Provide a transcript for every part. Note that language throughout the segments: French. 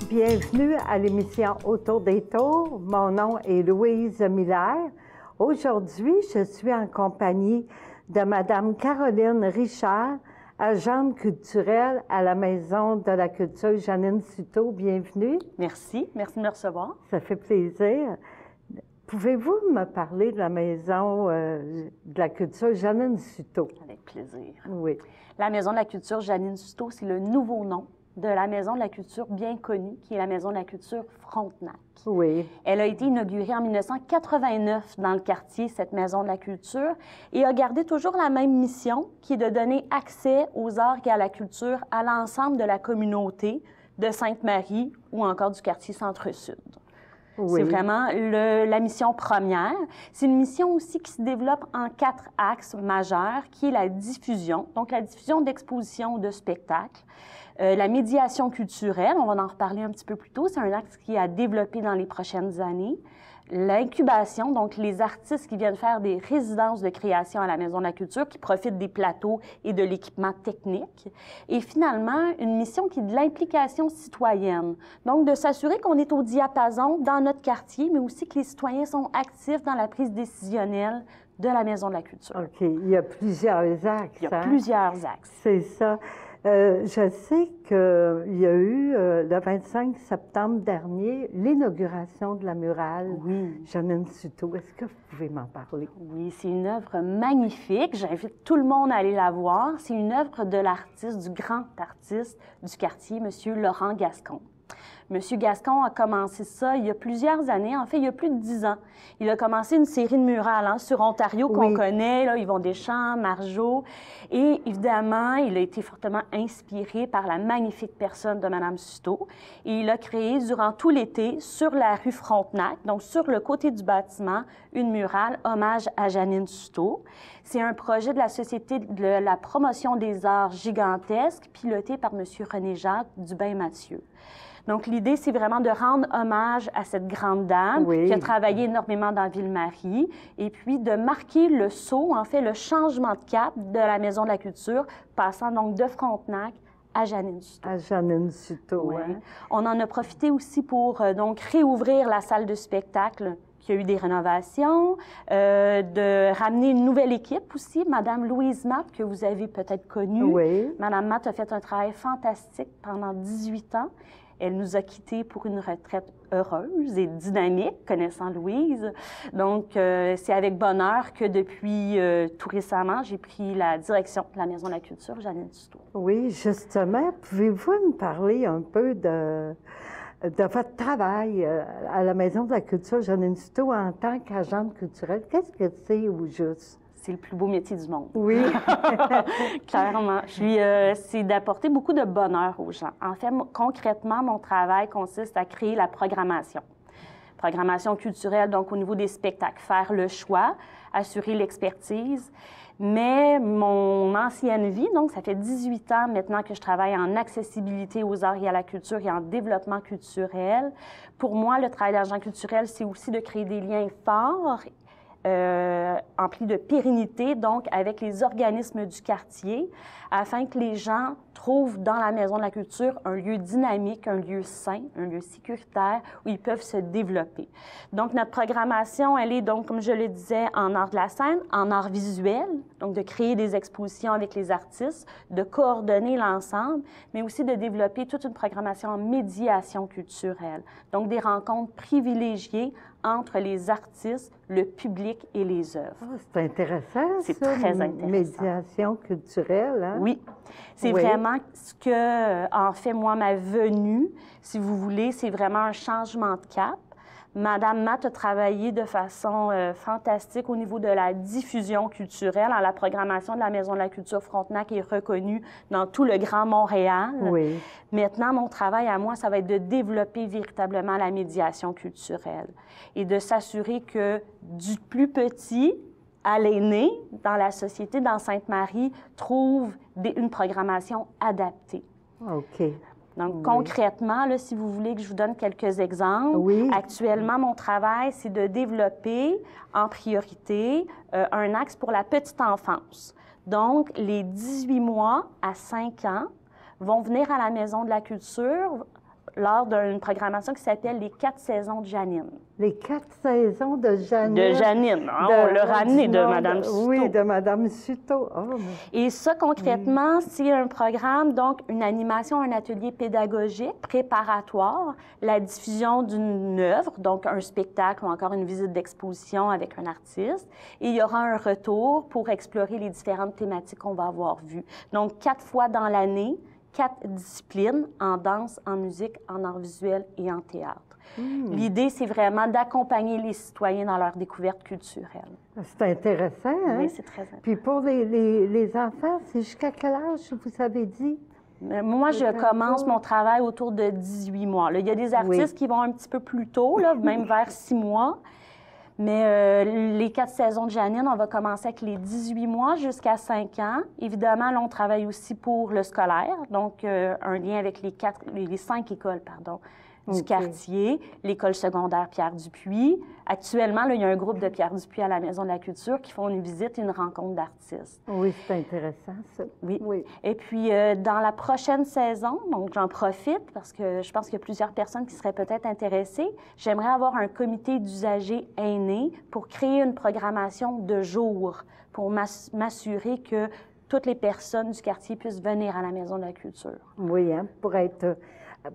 Bienvenue à l'émission Autour des tours. Mon nom est Louise Miller. Aujourd'hui, je suis en compagnie de Madame Caroline Richard, agente culturelle à la Maison de la Culture Janine Suto. Bienvenue. Merci de me recevoir. Ça fait plaisir. Pouvez-vous me parler de la Maison de la Culture Janine Suto? Avec plaisir. Oui. La Maison de la Culture Janine Suto, c'est le nouveau nom de la Maison de la Culture bien connue, qui est la Maison de la Culture Frontenac. Oui. Elle a été inaugurée en 1989 dans le quartier, cette Maison de la Culture, et a gardé toujours la même mission, qui est de donner accès aux arts et à la culture à l'ensemble de la communauté de Sainte-Marie ou encore du quartier Centre-Sud. Oui. C'est vraiment la mission première. C'est une mission aussi qui se développe en 4 axes majeurs, qui est la diffusion, donc la diffusion d'expositions de spectacles, la médiation culturelle, on va en reparler un petit peu plus tôt, c'est un axe qui est à développer dans les prochaines années, l'incubation, donc les artistes qui viennent faire des résidences de création à la Maison de la Culture, qui profitent des plateaux et de l'équipement technique. Et finalement, une mission qui est de l'implication citoyenne, donc de s'assurer qu'on est au diapason dans notre quartier, mais aussi que les citoyens sont actifs dans la prise décisionnelle de la Maison de la Culture. OK. Il y a plusieurs axes. Il y a plusieurs axes. C'est ça. Je sais qu'il y a eu, le 25 septembre dernier, l'inauguration de la murale Janine Suto. Est-ce que vous pouvez m'en parler? Oui, c'est une œuvre magnifique. J'invite tout le monde à aller la voir. C'est une œuvre de l'artiste, du grand artiste du quartier, M. Laurent Gascon. M. Gascon a commencé ça il y a plusieurs années, en fait, il y a plus de 10 ans. Il a commencé une série de murales sur Ontario qu'on connaît, là, Yvon Deschamps, Marjo. Et évidemment, il a été fortement inspiré par la magnifique personne de Mme Suto. Et il a créé durant tout l'été, sur la rue Frontenac, donc sur le côté du bâtiment, une murale hommage à Janine Suto. C'est un projet de la Société de la promotion des arts gigantesques, piloté par M. René-Jacques Dubin-Mathieu. Donc, l'idée, c'est vraiment de rendre hommage à cette grande dame qui a travaillé énormément dans Ville-Marie et puis de marquer le saut, en fait, le changement de cap de la Maison de la Culture, passant donc de Frontenac à Janine Suto. À Janine Suto, oui. On en a profité aussi pour donc réouvrir la salle de spectacle qui a eu des rénovations, de ramener une nouvelle équipe aussi, Madame Louise Matt, que vous avez peut-être connue. Oui. Madame Matt a fait un travail fantastique pendant 18 ans. Elle nous a quittés pour une retraite heureuse et dynamique, connaissant Louise. Donc, c'est avec bonheur que depuis tout récemment, j'ai pris la direction de la Maison de la Culture Janine Suto. Oui, justement, pouvez-vous me parler un peu de votre travail à la Maison de la Culture Janine Suto en tant qu'agente culturelle? Qu'est-ce que c'est au juste? C'est le plus beau métier du monde. Oui. Clairement. C'est d'apporter beaucoup de bonheur aux gens. En fait, concrètement, mon travail consiste à créer la programmation. Programmation culturelle, donc au niveau des spectacles, faire le choix, assurer l'expertise. Mais mon ancienne vie, donc ça fait 18 ans maintenant que je travaille en accessibilité aux arts et à la culture et en développement culturel. Pour moi, le travail d'agent culturel, c'est aussi de créer des liens forts emplis de pérennité, donc avec les organismes du quartier, afin que les gens trouvent dans la Maison de la Culture un lieu dynamique, un lieu sain, un lieu sécuritaire où ils peuvent se développer. Donc, notre programmation, elle est donc, comme je le disais, en art de la scène, en art visuel, donc de créer des expositions avec les artistes, de coordonner l'ensemble, mais aussi de développer toute une programmation en médiation culturelle, donc des rencontres privilégiées entre les artistes, le public et les œuvres. Oh, c'est intéressant, c'est très intéressant. Médiation culturelle, hein? Oui. C'est vraiment ce que, en fait, moi, ma venue, si vous voulez, c'est vraiment un changement de cap. Madame Matt a travaillé de façon fantastique au niveau de la diffusion culturelle. La programmation de la Maison de la Culture Frontenac est reconnue dans tout le Grand Montréal. Oui. Maintenant, mon travail à moi, ça va être de développer véritablement la médiation culturelle et de s'assurer que du plus petit à l'aîné dans la société, dans Sainte-Marie, trouve une programmation adaptée. OK. Donc, concrètement, là, si vous voulez que je vous donne quelques exemples, actuellement, mon travail, c'est de développer en priorité un axe pour la petite enfance. Donc, les 18 mois à 5 ans vont venir à la Maison de la Culture lors d'une programmation qui s'appelle Les 4 saisons de Janine. Les 4 saisons de Janine. De Janine, hein, on l'a ramené de Mme Suto. Oui, de Mme Suto. Oh, Et ça, concrètement, c'est un programme, donc une animation, un atelier pédagogique préparatoire, la diffusion d'une œuvre, donc un spectacle ou encore une visite d'exposition avec un artiste. Et il y aura un retour pour explorer les différentes thématiques qu'on va avoir vues. Donc, 4 fois dans l'année, 4 disciplines en danse, en musique, en art visuel et en théâtre. L'idée, c'est vraiment d'accompagner les citoyens dans leur découverte culturelle. C'est intéressant, hein? Oui, c'est très intéressant. Puis pour les enfants, c'est jusqu'à quel âge, vous avez dit? Moi, je commence mon travail autour de 18 mois. Là, il y a des artistes qui vont un petit peu plus tôt, là, même vers 6 mois. Mais les 4 saisons de Janine, on va commencer avec les 18 mois jusqu'à 5 ans. Évidemment, là, on travaille aussi pour le scolaire, donc un lien avec les 5 écoles, du quartier, l'école secondaire Pierre-Dupuis. Actuellement, là, il y a un groupe de Pierre-Dupuis à la Maison de la Culture qui font une visite et une rencontre d'artistes. Oui, c'est intéressant, ça. Oui. Et puis, dans la prochaine saison, donc j'en profite parce que je pense qu'il y a plusieurs personnes qui seraient peut-être intéressées, j'aimerais avoir un comité d'usagers aînés pour créer une programmation de jour pour m'assurer que toutes les personnes du quartier puissent venir à la Maison de la Culture. Oui, hein, pour être...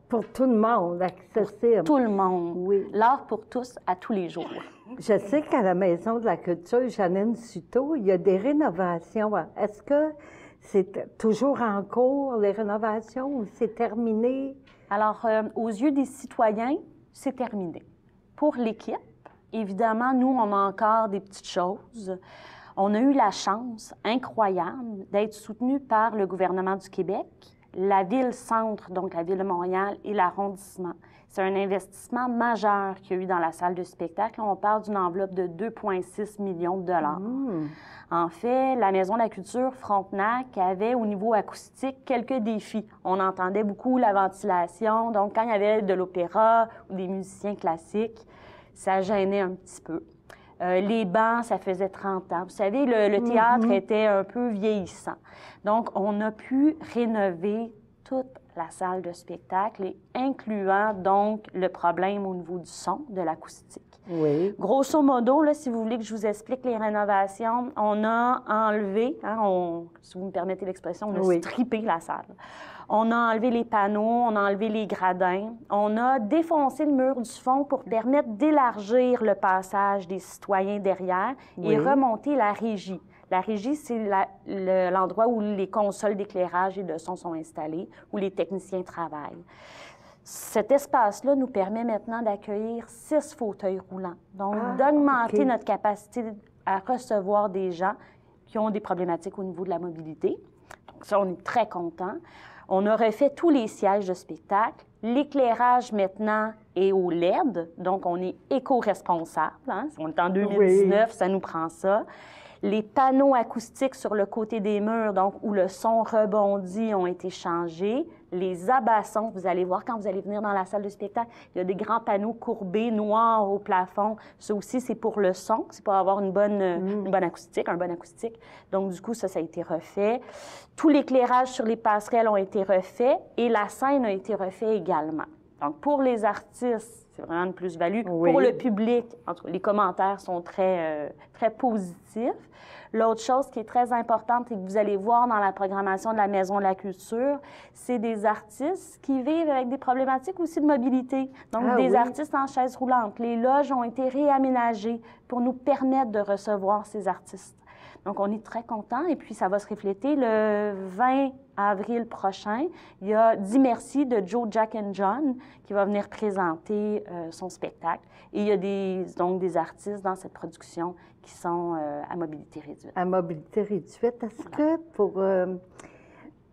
Pour tout le monde, accessible. Pour tout le monde. Oui. L'art pour tous, à tous les jours. Je sais qu'à la Maison de la Culture, Janine Suto, il y a des rénovations. Est-ce que c'est toujours en cours, les rénovations, ou c'est terminé? Alors, aux yeux des citoyens, c'est terminé. Pour l'équipe, évidemment, nous, on a encore des petites choses. On a eu la chance incroyable d'être soutenus par le gouvernement du Québec, la ville-centre, donc la ville de Montréal, et l'arrondissement. C'est un investissement majeur qu'il y a eu dans la salle de spectacle. On parle d'une enveloppe de 2,6 millions de dollars. En fait, la Maison de la Culture Frontenac avait, au niveau acoustique, quelques défis. On entendait beaucoup la ventilation, donc quand il y avait de l'opéra ou des musiciens classiques, ça gênait un petit peu. Les bancs, ça faisait 30 ans. Vous savez, le théâtre était un peu vieillissant. Donc, on a pu rénover toute la salle de spectacle, et incluant donc le problème au niveau du son, de l'acoustique. Oui. Grosso modo, là, si vous voulez que je vous explique les rénovations, on a enlevé, si vous me permettez l'expression, on a strippé la salle. On a enlevé les panneaux, on a enlevé les gradins. On a défoncé le mur du fond pour permettre d'élargir le passage des citoyens derrière et remonter la régie. La régie, c'est l'endroit où les consoles d'éclairage et de son sont installées, où les techniciens travaillent. Cet espace-là nous permet maintenant d'accueillir 6 fauteuils roulants, donc d'augmenter notre capacité à recevoir des gens qui ont des problématiques au niveau de la mobilité. Donc ça, on est très contents. On a refait tous les sièges de spectacle. L'éclairage, maintenant, est au LED, donc on est éco-responsable. Hein? On est en 2019, ça nous prend ça. Les panneaux acoustiques sur le côté des murs, donc où le son rebondit, ont été changés. Les abassons, vous allez voir quand vous allez venir dans la salle de spectacle, il y a des grands panneaux courbés, noirs au plafond. Ça aussi, c'est pour le son, c'est pour avoir une bonne acoustique, un bon acoustique. Donc, du coup, ça a été refait. Tout l'éclairage sur les passerelles ont été refaits et la scène a été refait également. Donc, pour les artistes, c'est vraiment une plus-value. Pour le public, en tout cas, les commentaires sont très positifs. L'autre chose qui est très importante et que vous allez voir dans la programmation de la Maison de la Culture, c'est des artistes qui vivent avec des problématiques aussi de mobilité. Donc, artistes en chaise roulante. Les loges ont été réaménagées pour nous permettre de recevoir ces artistes. Donc, on est très contents et puis ça va se refléter le 20 avril prochain. Il y a Dis merci de Joe, Jack and John qui va venir présenter son spectacle. Et il y a des artistes dans cette production qui sont à mobilité réduite. À mobilité réduite.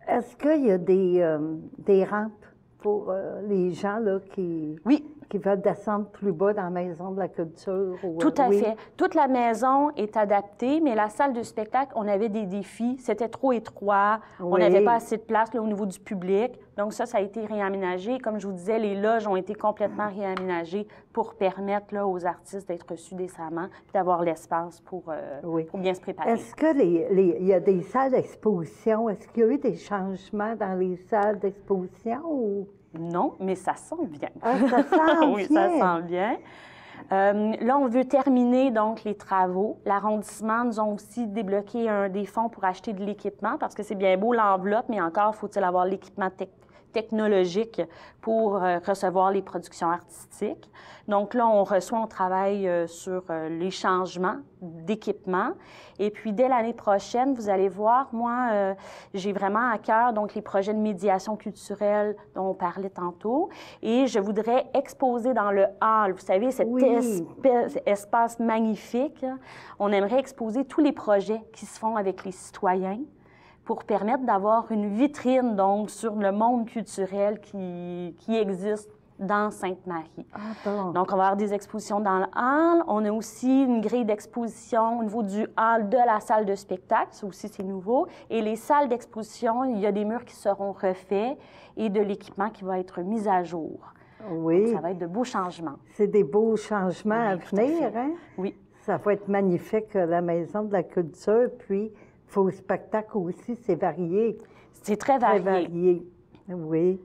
Est-ce qu'il y a des rampes pour les gens là, qui veulent descendre plus bas dans la Maison de la Culture? Tout à fait. Toute la maison est adaptée, mais la salle de spectacle, on avait des défis. C'était trop étroit. On n'avait pas assez de place là, au niveau du public. Donc ça a été réaménagé. Comme je vous disais, les loges ont été complètement réaménagées pour permettre là, aux artistes d'être reçus décemment et d'avoir l'espace pour bien se préparer. Est-ce qu'il y a des salles d'exposition? Est-ce qu'il y a eu des changements dans les salles d'exposition? Non, mais ça sent bien. Ah, ça sent Oui, bien. ça sent bien. Là, on veut terminer donc les travaux. L'arrondissement nous a aussi débloqué des fonds pour acheter de l'équipement parce que c'est bien beau l'enveloppe, mais encore faut-il avoir l'équipement technologique pour recevoir les productions artistiques. Donc là, on travaille sur les changements d'équipement. Et puis, dès l'année prochaine, vous allez voir, moi, j'ai vraiment à cœur donc les projets de médiation culturelle dont on parlait tantôt. Et je voudrais exposer dans le hall, vous savez, cet espace magnifique. On aimerait exposer tous les projets qui se font avec les citoyens pour permettre d'avoir une vitrine donc sur le monde culturel qui existe dans Sainte-Marie. Ah, bon. Donc, on va avoir des expositions dans le hall. On a aussi une grille d'exposition au niveau du hall de la salle de spectacle. Ça aussi, c'est nouveau. Et les salles d'exposition, il y a des murs qui seront refaits et de l'équipement qui va être mis à jour. Oui. Donc, ça va être de beaux changements. C'est des beaux changements à venir, hein? Oui. Ça va être magnifique, la Maison de la Culture. Puis, vos spectacles aussi, c'est varié. C'est très varié. Très varié, oui.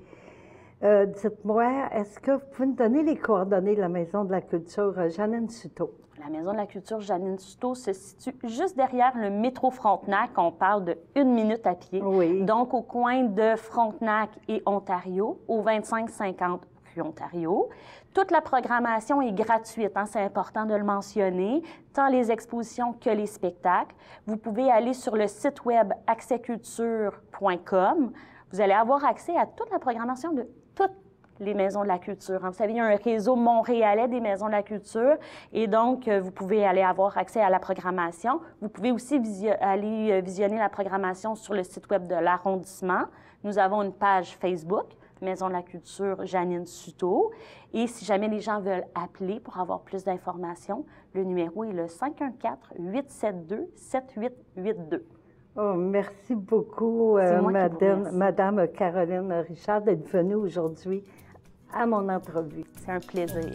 Dites-moi, est-ce que vous pouvez nous donner les coordonnées de la Maison de la Culture Janine Suto? La Maison de la Culture Janine Suto se situe juste derrière le métro Frontenac. On parle de 1 minute à pied. Oui. Donc, au coin de Frontenac et Ontario, au 2550 rue Ontario. Toute la programmation est gratuite, hein, c'est important de le mentionner, tant les expositions que les spectacles. Vous pouvez aller sur le site web accèsculture.com. Vous allez avoir accès à toute la programmation de toutes les maisons de la culture. Vous savez, il y a un réseau montréalais des maisons de la culture et donc vous pouvez aller avoir accès à la programmation. Vous pouvez aussi aller visionner la programmation sur le site web de l'arrondissement. Nous avons une page Facebook, Maison de la culture Janine Suto. Et si jamais les gens veulent appeler pour avoir plus d'informations, le numéro est le 514-872-7882. Oh, merci beaucoup, Madame Caroline Richard, d'être venue aujourd'hui à mon entrevue. C'est un plaisir.